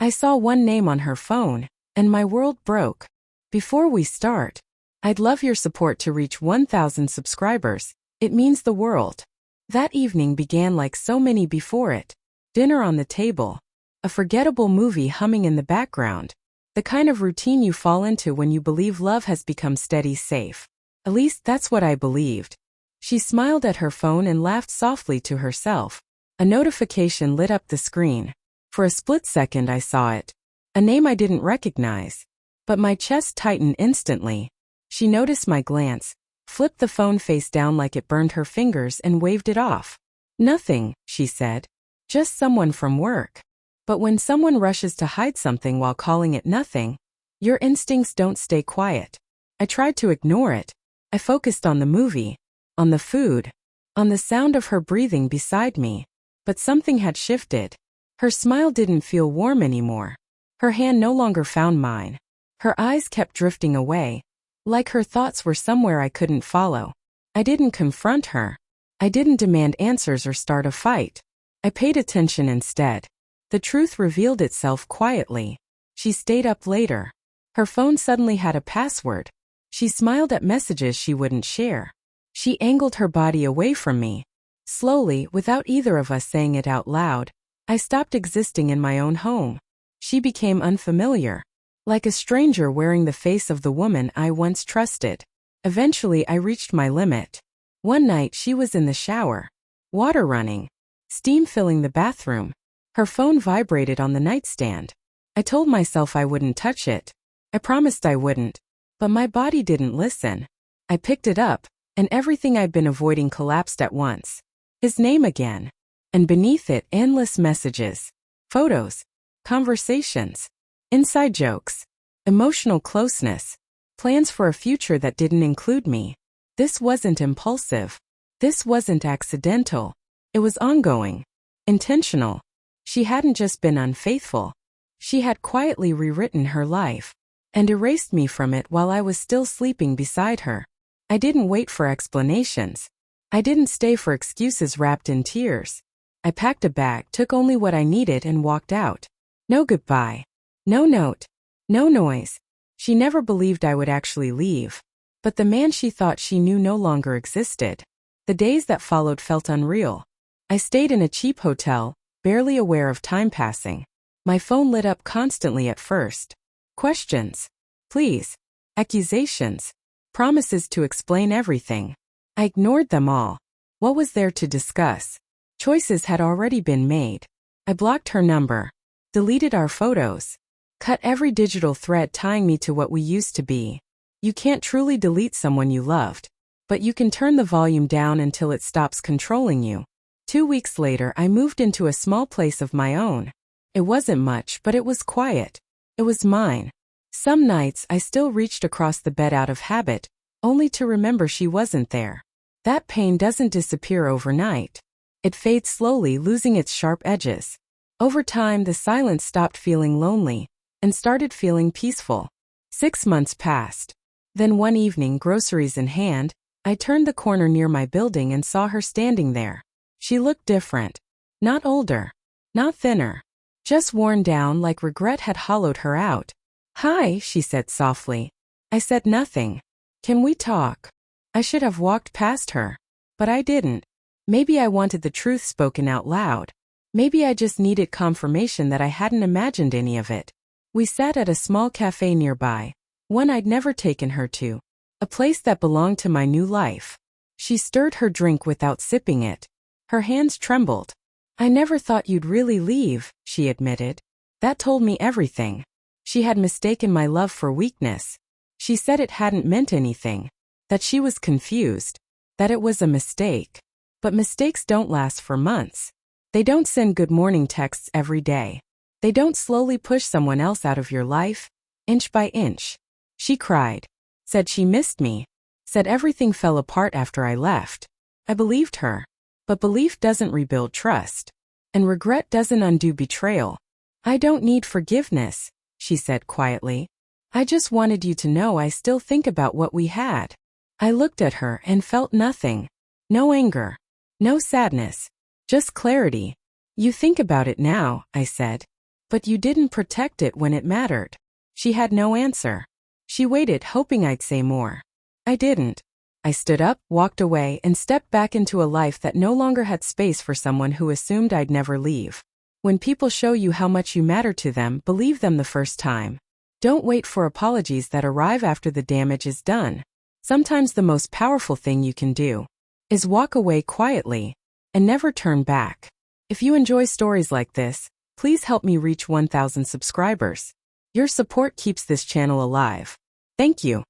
I saw one name on her phone, and my world broke. Before we start, I'd love your support to reach 1,000 subscribers. It means the world. That evening began like so many before it. Dinner on the table. A forgettable movie humming in the background. The kind of routine you fall into when you believe love has become steady safe. At least that's what I believed. She smiled at her phone and laughed softly to herself. A notification lit up the screen. For a split second I saw it. A name I didn't recognize. But my chest tightened instantly. She noticed my glance, flipped the phone face down like it burned her fingers and waved it off. Nothing, she said. Just someone from work. But when someone rushes to hide something while calling it nothing, your instincts don't stay quiet. I tried to ignore it. I focused on the movie, on the food, on the sound of her breathing beside me. But something had shifted. Her smile didn't feel warm anymore. Her hand no longer found mine. Her eyes kept drifting away, like her thoughts were somewhere I couldn't follow. I didn't confront her. I didn't demand answers or start a fight. I paid attention instead. The truth revealed itself quietly. She stayed up later. Her phone suddenly had a password. She smiled at messages she wouldn't share. She angled her body away from me. Slowly, without either of us saying it out loud, I stopped existing in my own home. She became unfamiliar, like a stranger wearing the face of the woman I once trusted. Eventually, I reached my limit. One night, she was in the shower. Water running. Steam filling the bathroom. Her phone vibrated on the nightstand. I told myself I wouldn't touch it. I promised I wouldn't. But my body didn't listen. I picked it up, and everything I'd been avoiding collapsed at once. His name again. And beneath it, endless messages. Photos. Conversations. Inside jokes. Emotional closeness. Plans for a future that didn't include me. This wasn't impulsive. This wasn't accidental. It was ongoing. Intentional. She hadn't just been unfaithful. She had quietly rewritten her life and erased me from it while I was still sleeping beside her. I didn't wait for explanations. I didn't stay for excuses wrapped in tears. I packed a bag, took only what I needed and walked out. No goodbye. No note. No noise. She never believed I would actually leave. But the man she thought she knew no longer existed. The days that followed felt unreal. I stayed in a cheap hotel, barely aware of time passing. My phone lit up constantly at first. Questions. Please. Accusations. Promises to explain everything. I ignored them all. What was there to discuss? Choices had already been made. I blocked her number. Deleted our photos. Cut every digital thread tying me to what we used to be. You can't truly delete someone you loved. But you can turn the volume down until it stops controlling you. 2 weeks later, I moved into a small place of my own. It wasn't much, but it was quiet. It was mine. Some nights I still reached across the bed out of habit, only to remember she wasn't there. That pain doesn't disappear overnight. It fades slowly, losing its sharp edges. Over time, the silence stopped feeling lonely and started feeling peaceful. 6 months passed. Then one evening, groceries in hand, I turned the corner near my building and saw her standing there. She looked different. Not older. Not thinner. Just worn down like regret had hollowed her out. "Hi," she said softly. I said nothing. "Can we talk?" I should have walked past her. But I didn't. Maybe I wanted the truth spoken out loud. Maybe I just needed confirmation that I hadn't imagined any of it. We sat at a small cafe nearby, one I'd never taken her to. A place that belonged to my new life. She stirred her drink without sipping it. Her hands trembled. "I never thought you'd really leave," she admitted. That told me everything. She had mistaken my love for weakness. She said it hadn't meant anything. That she was confused. That it was a mistake. But mistakes don't last for months. They don't send good morning texts every day. They don't slowly push someone else out of your life, inch by inch. She cried. Said she missed me. Said everything fell apart after I left. I believed her. But belief doesn't rebuild trust. And regret doesn't undo betrayal. "I don't need forgiveness," she said quietly. "I just wanted you to know I still think about what we had." I looked at her and felt nothing. No anger. No sadness. Just clarity. "You think about it now," I said. But you didn't protect it when it mattered. She had no answer. She waited, hoping I'd say more. I didn't. I stood up, walked away, and stepped back into a life that no longer had space for someone who assumed I'd never leave. When people show you how much you matter to them, believe them the first time. Don't wait for apologies that arrive after the damage is done. Sometimes the most powerful thing you can do is walk away quietly and never turn back. If you enjoy stories like this, please help me reach 1,000 subscribers. Your support keeps this channel alive. Thank you.